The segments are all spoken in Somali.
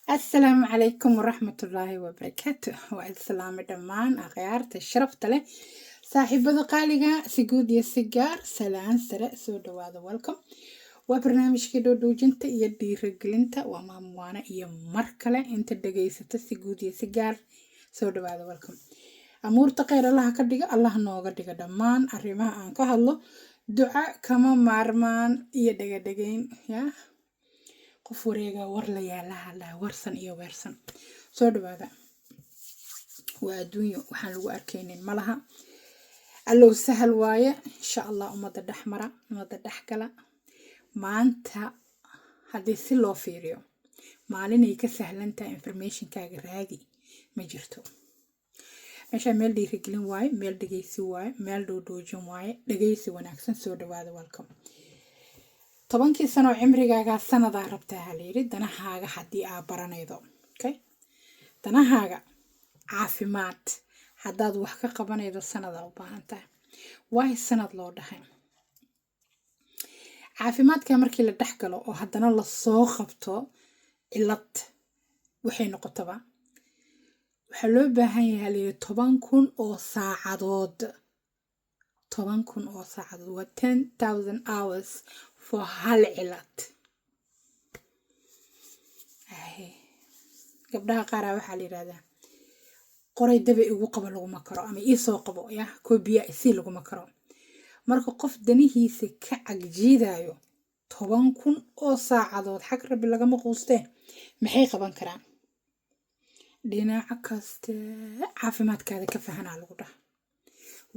السلام عليكم ورحمة الله وبركاته والسلام دمان أخيارت الشرفت له صاحبة قالقة سجود يسجار سلام سرق سود وهذا welcome وبرنامج كده دوجنت يدي رجلنت وماموانا مركلة انت دقيسة سجود يسجار سود وهذا welcome أمور تقير الله كدقة الله نوغا دقة دمان أريمها أنك هلو دعاء كما مارمان يدقة دقين يا qof wareega war la yaalaha la warsan iyo weersan soo dhawaada waa adduunyo waxaan lagu arkaynin malaha allow sahal waaye insha Allah umada dhaxmara umada dhaxgala maanta haddii si loo fiiriyo maalinay ka sahlantaa informationkaaga raadi ma jirto meesha meel dhiirigelin waaye meel dhageysi waaye meel dhoodhoojin waaye dhageysi wanaagsan soo dhawaada welcome tobankii sano cimrigaaga sanadaa rabtaa halayiri danahaaga haddii aa baranaydo okay danahaaga caafimaad haddaad wax ka qabanaydo sanada u baahan tahay waay sanad loo dhahay caafimaadka markii la dhex galo oo haddana la soo qabto cilad waxay noqotaba waxaa loo baahan yahay halayiri 10,000 oo saacadood 10,000 oo saacadood waa 10,000 hours for hal cilad gabdhaha qaar waxaa la yiraahdaa qoray dabe ugu qabo laguma karo ama ii soo qabo ya koobiya si laguma karo marka qof danihiisa ka cagjiidayo 10,000 oo saacadood xaq rabbi lagama quusteen maxay qaban karaan dhinaca kasta caafimaadkaada ka fahanaa lagu dhaha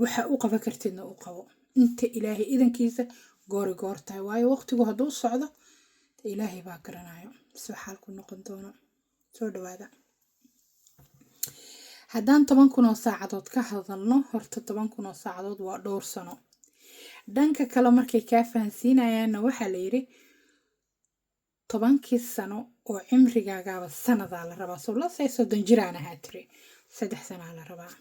waxa u qaban kartidna u qabo inta ilaahay idankiisa goori goortahay waayo waqtigu hadduu socdo ilaahay baa garanayo soo xaalku noqon doono soo dhawaada haddaan 10,000 oo saacadood ka hadalno horta 10,000 oo saacadood waa dhowr sano dhanka kale markay kaa fahansiinayaanna waxaa la yiri 10 sano oo cimrigaagaaba sanadaa la rabaa soo la say 30 jiraan ahaa tiri 3 sano la rabaa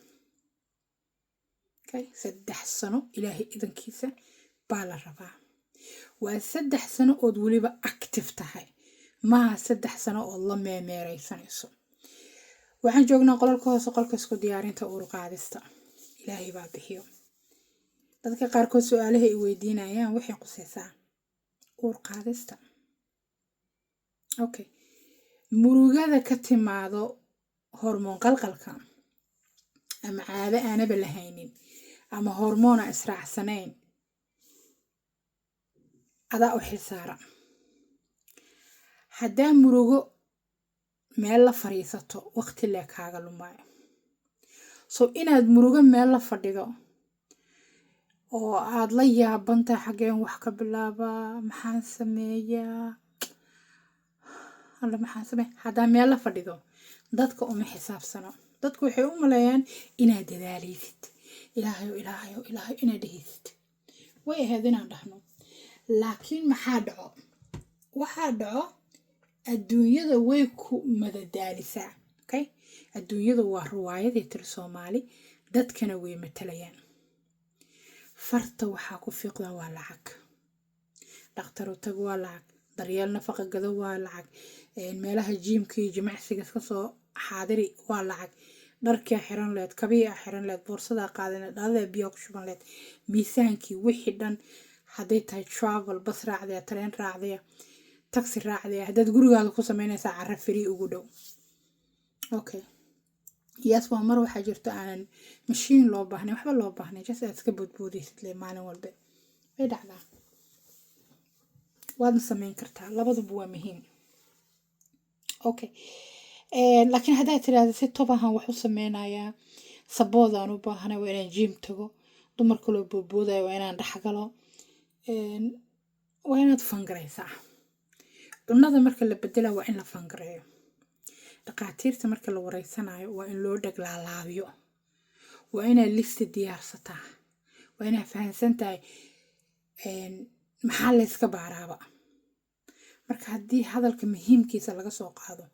okay 3 sano ilaahay idankiisa baa la rabaa waa 3 sano ood waliba active tahay maaha 3 sano oo la meemeeraysanayso waxaan joognaa qolka hoose qolka isku diyaarinta uur qaadista ilaahay baa bixiyo dadka qaarkood su'aalaha ay weydiinayaan waxay qusaysaa uur qaadista okay murugada ka timaado hormoon qalqalka ama caado aanaba lahaynin ama hormoona israacsanayn adaa u xilsaara haddaa murugo meel la fadhiisato waqti lee kaaga lumaayo so inaad murugo meel la fadhido oo aad la yaabantahay xageen wax ka bilaabaa maxaan sameeyaa haddaa meel la fadhido dadka uma xisaabsano dadku waxay u maleeyaan inaad dadaaleysid ilaahayo inaad dhehaysid way ahayd inaan dhahno laakiin maxaa dhaco adduunyada way ku madadaalisaa okay adduunyada waa riwaayadii tir Soomaali dadkana way matalayaan farta waxaa ku fiiqda waa lacag dhakhtar u tag waa lacag daryeel nafaqa gado waa lacag meelaha jiimka iyo jimicsiga ka soo xaadiri waa lacag dharka xiran leed kabiya xiran leed boorsada qaadan dhalada biyo ku shuban leed miisaankii wixii dhan hadday tahay travel bas raacday tareen raacday taxi raacday haddaad gurigaaga ku sameynaysaa carra free ugu dhow okay yes waa mar waxaa jirto aanan machine loo baahnay waxba loo baahnay just aad iska boodboodaysid le maalin walba way dhacdaa waad sameyn kartaa labaduba waa muhiim okay laakiin haddaad tiraahdo si tobahan wax u sameynayaa saboodaan u baahnay waa inaan gym tago dumarka loo boodboodayo waa inaan dhaxgalo waa inaad fangaraysaa cunada marka la bedela waa in la fangareeyo dhaqaatiirta marka la wareysanayo waa in loo dhaglaalaabiyo waa inaad listi diyaarsataa waa inaad fahansan tahay maxaa la iska baaraaba marka haddii hadalka muhiimkiisa laga soo qaado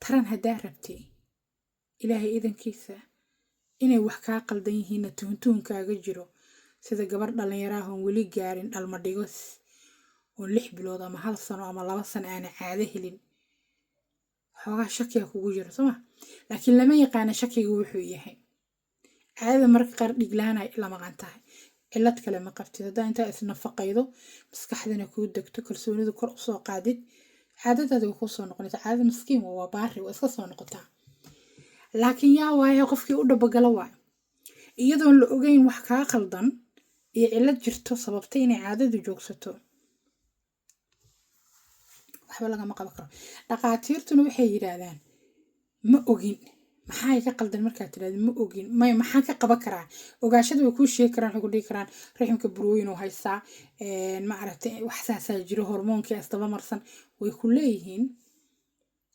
taran haddaa rabtay ilaahay idankiisa inay wax kaa qaldan yihiinna tuunkaaga jiro sida gabar dhalinyaraha oo weli gaarin dhalma dhigos oo 6 bilood ama 1 sano ama 2 sano aan caado helin xoogaa shakiya kugu jiro soma laakiin lama yaqaana shakiga wuxuu yahay caadada marka qaar dhiglaanay la maqan tahay cilad kale ma qabtid haddaa intaa isnafaqaydo maskaxdana kuu degto kalsoonida kor usoo qaadid caadadaada way kusoo noqonaysa caadada maskiin waa baari waa iska soo noqotaa laakiin yaa waaye qofkii u dhabagala waayo iyadoon la ogeyn wax kaa qaldan iyo cilad jirto sababta inay caadadu joogsato waxba lagama qaban karo dhaqaatiirtuna waxay yidhaahdaan ma ogin maxaa ka qaldan markaad tiraahdo ma ogin maxaan ka qaban karaa ogaashada way kuu sheegi karaan waxay ku dhihi karaan raximka burooyin oo haystaa ma aragtay wax saasaa jiro hormoonkii asdaba marsan way ku leeyihiin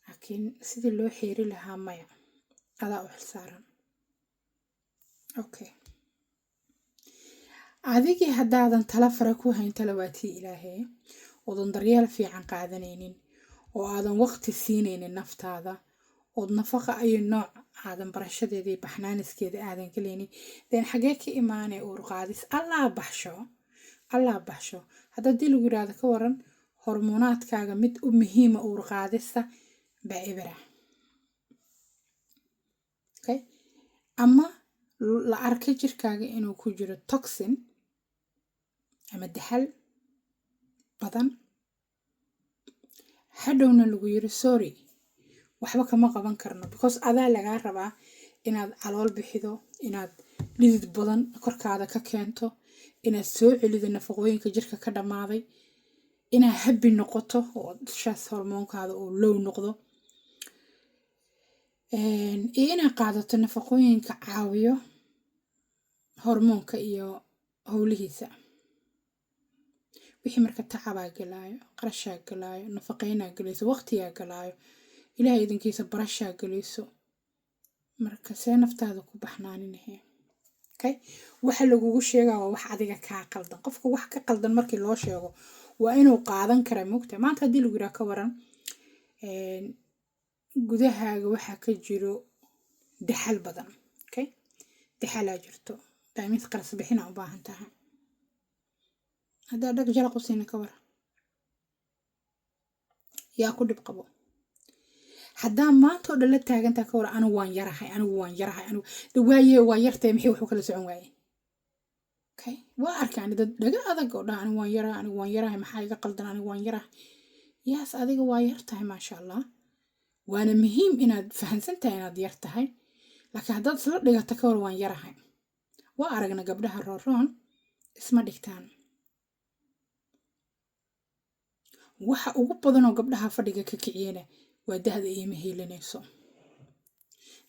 laakiin sidii loo xeeri lahaa maya adaa u xilsaaran okay adigii haddaadan tala fara ku hayn talawaatii ilaahay oodan daryeel fiican qaadanaynin oo aadan waqti siinaynin naftaada ood nafaqa ayo nooc aadan barashadeedii baxnaaniskeeda aadan galaynin deen xagee ka imaanay uur qaadis allah baxsho hadda dii lagu yiraahdo ka waran hormoonaadkaaga mid u muhiima uur qaadista baa ibra okay ama la arkay jirkaaga inuu ku jiro toxin ama daxal badan hadhowna lagu yiri sorry waxba kama qaban karno because adaa lagaa rabaa inaad calool bixido inaad dhidid badan korkaada ka keento inaad soo celido nafaqooyinka jirka ka dhamaaday inaad habi noqoto oo shaas hormoonkaada uu low noqdo iyo inaad qaadato nafaqooyinka caawiyo hormoonka iyo howlihiisa wixii marka tacabaa galaayo qarashaa galaayo nafaqeynaa galayso waqtigaa galaayo ilaahay idinkiisa barashaa galayso marka see naftaada ku baxnaaninahe okay waxa lagugu sheegaa waa wax adiga kaa qaldan qofka wax ka qaldan markii loo sheego waa inuu qaadan kara mugta maanta haddii lagu yidhaha ka waran gudahaaga waxaa ka jiro daxal badan okay daxalaa jirto daamis qaras bixina u baahan tahay haddaa dhag jala qusiina ka waran yaa ku dhib qabo haddaa maanta oo dhan la taagantaa ka waran anigu waan yarahay waaye waa yartay maxay wuxuu kala socon waaye okay waa arkaan dad dhaga adag oo dhan anigu waan yarahay maxaa iga qaldan anigu waan yarahay yaas adiga waa yartahay maasha allah waana muhiim inaad fahansan tahay inaad yar tahay laakiin haddaad isla dhigata ka war waan yarahay waa aragna gabdhaha rooroon isma dhigtaan waxa ugu badan oo gabdhaha fadhiga ka kiciyana waa dahda iima heelinayso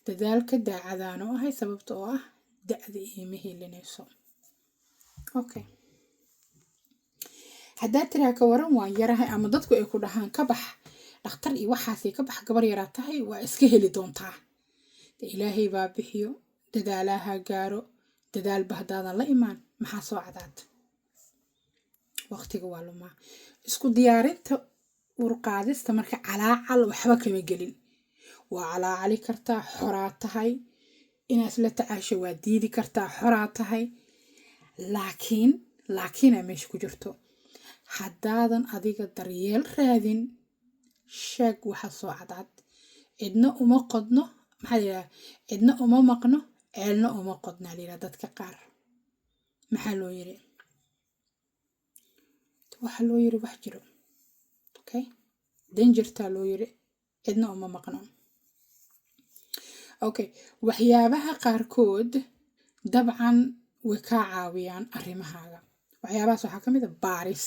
dadaalka daacadaan oo ahay sababta oo ah da'da iima heelinayso okay haddaad tiraa ka waran waan yarahay ama dadku ay ku dhahaan ka bax dhakhtar iyo waxaasay ka bax gabar yaraa tahay waa iska heli doontaa ilaahay baa bixiyo dadaalaha gaaro dadaalba haddaadan la imaan maxaa soo cadaad waqtiga waa lumaa isku diyaarinta urqaadista marka calaacal waxba kama gelin waa calaacali kartaa xoraa tahay inaad la tacaasho waa diidi kartaa xoraa tahay laakiin meesha ku jirto haddaadan adiga daryeel raadin sheeg waxa soo cadaad cidna uma qodno maxaa layidhaha cidna uma maqno ceelna uma qodnaa layidhaha dadka qaar maxaa loo yiri waxaa loo yiri wax jiro okay dangertaa loo yiri cidna uma maqno okay waxyaabaha qaarkood dabcan way kaa caawiyaan arrimahaaga waxyaabahaas waxaa ka mid ah baaris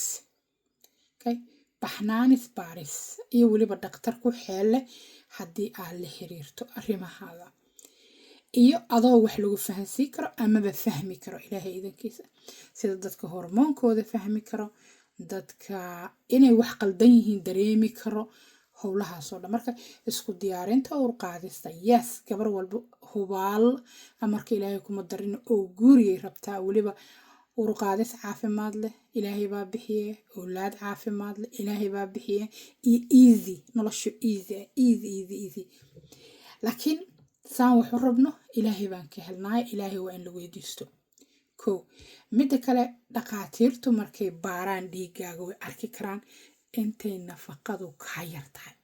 okay baxnaanis baaris iyo weliba dhakhtar ku xeelle haddii aad la xiriirto arrimahaaga iyo adoo wax lagu fahansiin karo amaba fahmi karo ilaahay idankiisa sida dadka hormoonkooda fahmi karo dadka inay wax qaldan yihiin dareemi karo howlahaasoo dhan marka isku diyaarinta urqaadista yes gabar walba hubaal amarka ilaahay kuma darin oo guuriyay rabtaa weliba urqaadis caafimaad leh ilaahay baa bixiye awlaad caafimaad leh ilaahay baa bixiye iyo easy nolosha easy laakiin saan waxu rabno ilaahay baan ka helnaa ilaahay waa in la weydiisto midda kale dhaqaatiirtu markay baaraan dhiigaaga way arki karaan intay nafaqadu ka yar tahay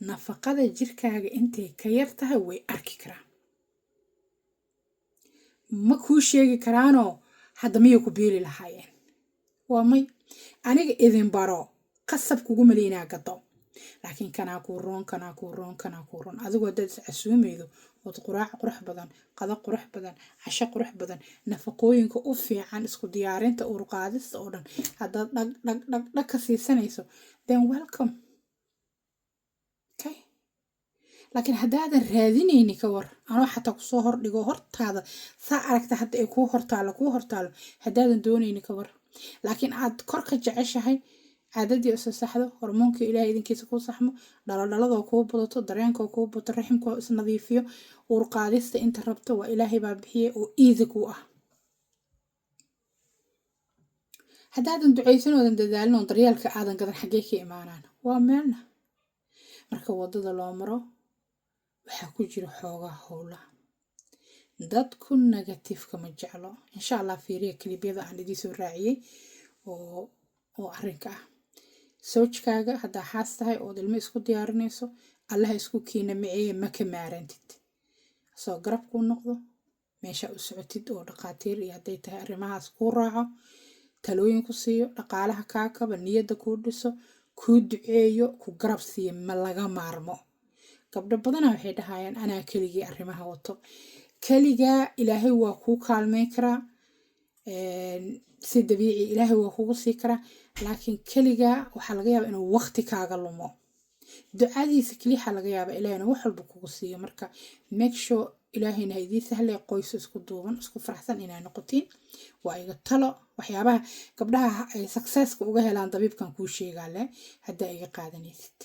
nafaqada jirkaaga intay ka yar tahay way arki karaan. ma kuu sheegi karaanoo hadda miyay ku biili lahaayeen. waa may aniga idin baro qasab kugu maleynaa gado, laakiin kanaa kuu roon adigoo dad is casuumaydo ood quraac qurux badan, qado qurux badan, casho qurux badan, nafaqooyinka u fiican, isku diyaarinta uur qaadista oo dhan haddaad dhag ka siisanayso, then welcome. okay laakiin haddaadan raadinayni ka war, anoo xataa kusoo hordhigo hortaada saa aragta hadda ay kuu hortaalo haddaadan doonayni ka war, laakiin aad kor ka jeceshahay caadadii isu saxdo, hormoonka ilaahay idinkiisa kuu saxmo, dhaladoo kuu badato, dareenkoo kuu bato, raximkoo isnadiifiyo, uur qaadista inta rabto waa ilaahay baa bixiyey oo easy kuu ah. haddaadan ducaysan oodan dadaalin oo daryeelka aadan gadan xaggee ka imaanaan, waa meelna. marka wadada loo maro waxaa ku jira xoogaa howla. dadku negatifka ma jeclo. insha allah fiiriya kilibyada aan idiin soo raaciyey oo arrinka ah. soojkaaga haddaa xaas tahay ood ilmo isku diyaarinayso, allaha isku kiina maceeye ma ka maarantid. soo garab kuu noqdo meesha u socotid oo dhaqaatiir iyo hadday tahay arrimahaas kuu raaco, talooyin ku siiyo, dhaqaalaha kaa kaba, niyadda kuu dhiso, kuu duceeyo, ku garab siiyo ma laga maarmo. gabdho badana waxay dhahayaan anaa keligii arrimaha wato. keligaa ilaahay waa kuu kaalmeyn karaa, si dabiici ilaahay waa kugu sii karaa, laakiin keligaa waxaa laga yaabaa inuu waqti kaaga lumo. ducadiisa keliya laga yaabaa ilaahayna wax walba kugu siiyo. marka make sure ilaahayna ha idii sahlay qoys isku duuban, isku faraxsan inaa noqotiin. waa iga talo waxyaabaha gabdhaha ay successka uga helaan dabiibkan kuu sheegaa leh haddaa iga qaadanaysid.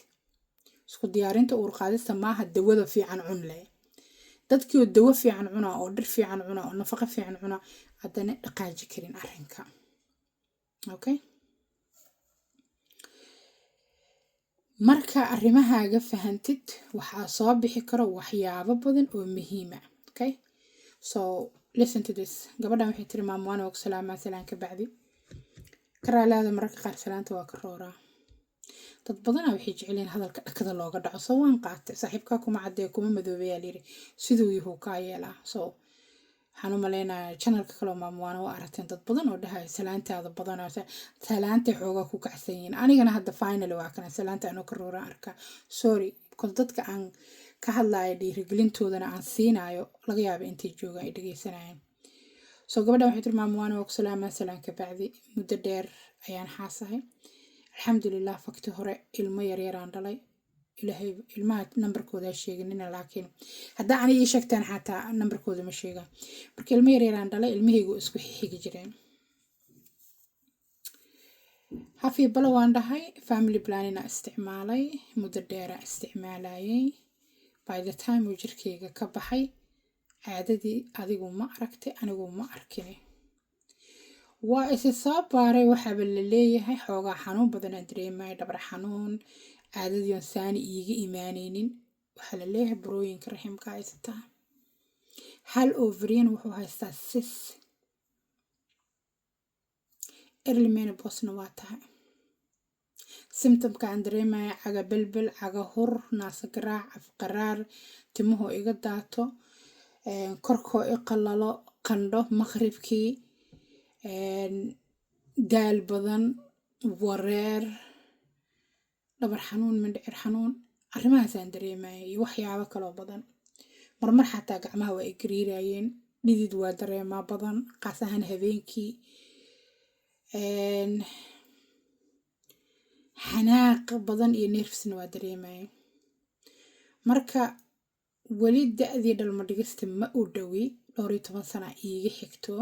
isku diyaarinta uur qaadista maaha dawada fiican cun leh. dadkii oo dawo fiican cunaa oo dhir fiican cunaa oo nafaqo fiican cunaa haddana dhaqaaji karin arrinka. okay marka arrimahaaga fahantid waxaa soo bixi karo waxyaabo badan oo muhiima. okay so listen to this. gabadhan waxay tiri maamwaan og salaamaa salaan ka bacdi karaalaada mararka qaar salaanta waa ka rooraa. dad badanaa waxay jecleen hadalka dhakada looga dhaco. soo waan qaatay saaxiibkaa kuma caddee kuma madoobayaa layiri siduu yahu kaa yeelaa. so waxaan u maleynayaa channelka kaloo maamwaana waa aragteen dad badan oo dhahay salaantaada badanaa salaantay xoogaa ku kacsan yihiin. anigana hadda finally waa kana salaanta anoo ka rooraan arkaa. sorry because dadka aan ka hadlaayo dhiirigelintoodana aan siinaayo laga yaaba intay joogaan ay dhegeysanayaan. soo gabadhan waxay tiri maamwaana waa ku salaamaa salaan ka bacdi muddo dheer ayaan xaasahay. alxamdulilah fakti hore ilmo yaryaraan dhalay. ilaahay ilmaha nambarkooda sheeganina, laakiin haddaa ani ii sheegtaan xataa nambarkooda ma sheegaan. marka ilmo yaryaraan dhalay, ilmahaygu isku xigi jireen. hafi balo waan dhahay, family planina isticmaalay, muddo dheera isticmaalayay. by the time uu jirkeyga ka baxay caadadii adigu ma aragtay anigu ma arkini. waa isi soo baaray waxaaba la leeyahay xoogaa xanuun badan aan dareemay, dhabar xanuun, caadadii aan saani iiga imaanaynin. waxaa la leeyahay burooyinka raximka haysataa. hal ovarian wuxuu haystaa sis. early menopause-na waa tahay. symptomka aan dareemaya caga belbel, caga hur, naasa garaac, afqaraar, timuhu iga daato, korkoo i qalalo, qandho maqribkii, daal badan, wareer, dhabar xanuun, mindhicir xanuun. arrimahaasaan dareemaya iyo waxyaabo kaloo badan. marmar xataa gacmaha waa i gariirayeen, dhidid waa dareemaa badan qaas ahaan habeenkii. xanaaq badan iyo nerfsna waa dareemaya. marka weli da-dii dhalmo dhigista ma u dhowi, 12 sana iiga xigto.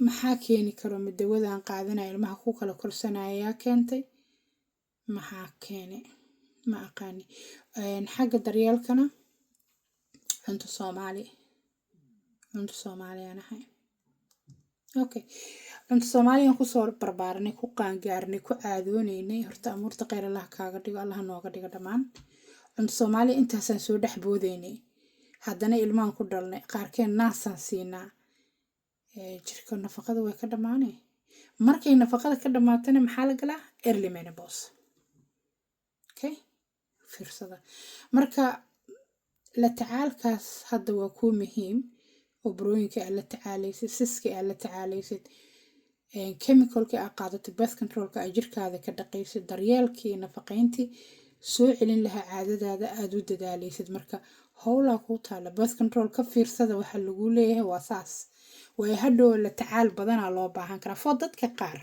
maxaa keeni karo madawadan qaadanaya ilmaha ku kala korsanaya keentay? maxaa keene ma aqaani. xagga daryeelkana cunto Soomaaliyan ahay. okay cunto Soomaaliyan kusoo barbaaranay, ku qaangaarnay, ku caadoonaynay. horta amuurta kheyr allah kaaga dhigo, allah nooga dhigo dhammaan. cunto Soomaaliya intaasaan soo dhex boodaynay, haddana ilmaan ku dhalnay, qaarkeen naasaan siinaa. jirka nafaqada way ka dhamaanay. markay nafaqada ka dhamaatana maxaa la galaa early menopause. okay fiirsada. Marka la tacaalkaas hadda waa kuu muhiim oo burooyinka aad la tacaalaysid, siska aad la tacaalaysid, chemicalka aad qaadatay, birth controlka aad jirkaada ka dhaqaysid, daryeelkii nafaqayntii soo celin lahaa caadadaada aad u dadaalaysid. Marka howlaa kuu taala. Birth control ka fiirsada waxa lagu leeyahay waa saas. way hadhow la tacaal badanaa loo baahan karaa foo dadka qaar.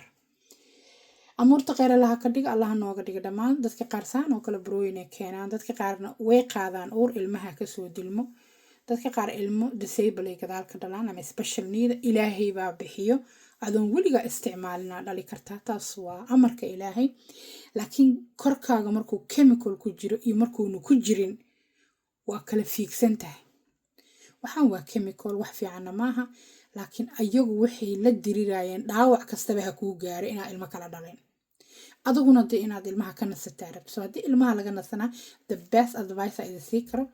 amuurta kheyr allaha ka dhiga, allaha nooga dhiga dhammaan. dadka qaar saan oo kale burooyin ay keenaan, dadka qaarna way qaadaan uur ilmaha kasoo dilmo, dadka qaar ilmo disable ay gadaal ka dhalaan ama special need. ilaahay baa bixiyo, adoon weliga isticmaalina dhali kartaa, taas waa amarka ilaahay. laakiin korkaaga markuu chemical ku jiro iyo markuunu ku jirin waa kala fiigsan tahay. waxaan waa chemical, wax fiicanna maaha, laakiin ayagu waxay la dirirayeen dhaawac kastaba ha kuu gaaro inaad ilmo kala dhaleen. aduguna dee inaad ilmaha ka nasataa rabto. So haddii ilmaha laga nasanaa, the best advice a idin sii karo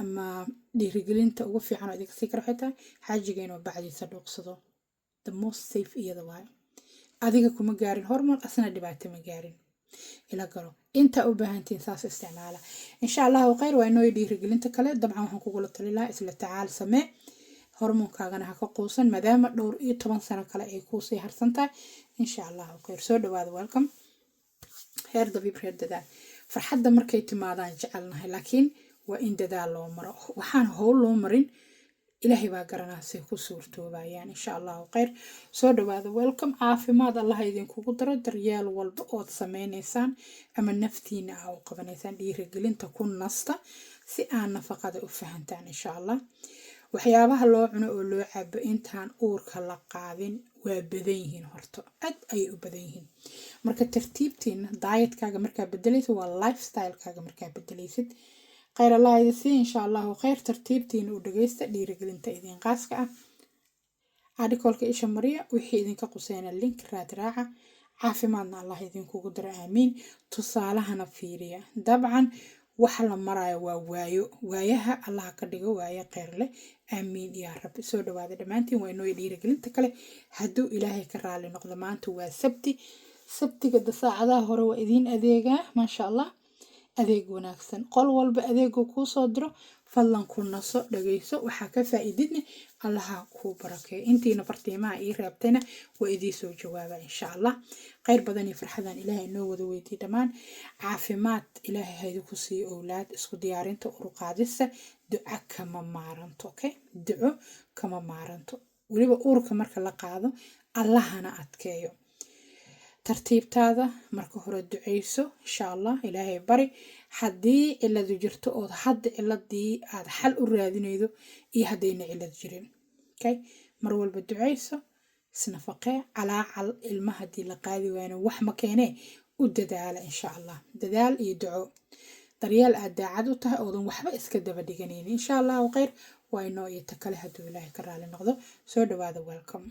ama dhiirigelinta ugu fiican oo idinka sii karo waxay tahay xaajiga inuu bacdiisa dhuuqsado. the most safe iyada waayo. adiga kuma gaarin hormon, asna dhibaato ma gaarin. ila galo inta u baahantiin saas isticmaala. insha allahu khayr. waa inoo dhiirigelinta kale dabcan waxaan kugula tali lahaa isla tacaal samee, hormoonkaagana ha ka quusan maadaama dhowr iyo 10 sano kale ay kuusii harsan tahay. insha allahu khayr. soo dhawaada, welcome. heer dabiib reer dadaal. farxadda markay timaadaan jecelnahay, laakiin waa in dadaal loo maro. waxaan howl loo marin ilaahay baa garanaa say ku suurtoobayaan. insha allahu khayr. soo dhawaada, welcome. caafimaad allah idinkugu daro. daryeel walba ood sameynaysaan ama naftiina aa u qabanaysaan, dhiirigelinta ku nasta si aan nafaqada u fahantaan. insha allah waxyaabaha loo cuno oo loo cabo intaan uurka la qaadin waa badan yihiin. horto aad ayay u badan yihiin. marka tartiibtiina dietkaaga markaa bedelaysid waa lifestylekaaga markaa bedelaysid. khayr allah idin sii. insha allahu khayr. tartiibtiina u dhageysta dhiirigelinta idin qaaska ah. artikolka isha mariya wixii idinka quseyna link raad raaca. caafimaadna allah idinkugu daro, aamiin. tusaalahana fiiriya. dabcan waxa la marayo waa waayaha allah ka dhigo waaye kheyr leh, aamiin yaa rabbi. soo dhawaada dhammaantiin. waa inoo dhiirigelinta kale hadduu ilaahay ka raali noqdo. maanta waa sabtiga saacadaha hore waa idiin adeegaa. maasha allah, adeeg wanaagsan. qol walba adeeguu kuu soo diro, fadlan ku naso, dhageyso. waxaa ka faa'iididna allaha kuu barakeeyo. intiina fartiimaha ii reebtayna waa idii soo jawaaba insha allah. khayr badan iyo farxadan ilaahay inoo wada weydiiy dhammaan. caafimaad ilaahay haydi ku siiyo, owlaad, isku diyaarinta uruqaadista. duco kama maaranto. okay, duco kama maaranto. weliba uurka marka la qaado allahana adkeeyo. tartiibtaada marka hore duceyso. insha allah ilaahay bari. haddii ciladu jirto ood hadda ciladii aad xal u raadinaydo iyo haddayna cilad jirin, okay, mar walba duceyso. isnafaqee. calaacal ilma haddii la qaadi waayna wax ma keenee u dadaala. insha allah dadaal iyo duco, daryeel aad daacad u tahay oodan waxba iska daba dhiganaynin. insha allahu khayr. waa inoo iyo ta kale hadduu ilaahay ka raali noqdo. soo dhawaada, welcome.